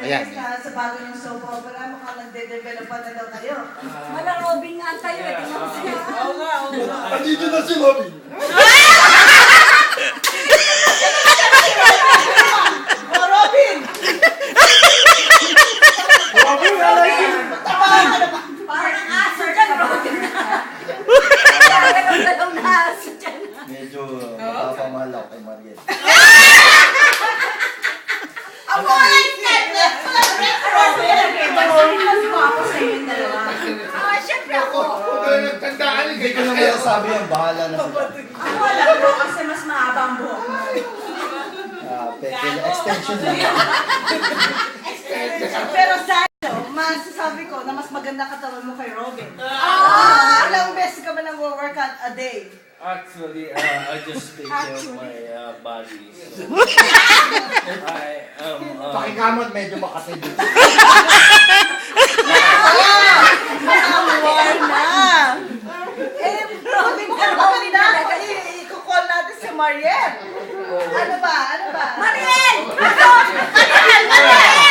Ayan. Sa bago yung soap opera, mukhang nagde-develop pa na daw kayo. Wala Robin nga tayo. Tingnan mo siya. Oo nga, oo nga. Andito na si Robin. Oh, Robin! Robin, wala yun. Parang aso dyan, Robin. Parang dalawang na aso dyan. Medyo napapamahal ako kay Mariel. Ang mga internet! Mas guwapo sa yung dalawa. Ah, syempre ako. Hindi ko na masasabi yan, bahala na sila. Ako alam ko kasi mas mahaba ang buhok mo. Extension lang. Pero Sancho, masasabi ko na mas maganda katawan mo kay Robin. Ilang beses ka ba nang workout a day? Actually, I just take care of my body. So I Pakikamot medyo makatid. War na! Robin ka maganda! I-call natin si Mariel. Ano ba? Mariel! Mariel! Mariel!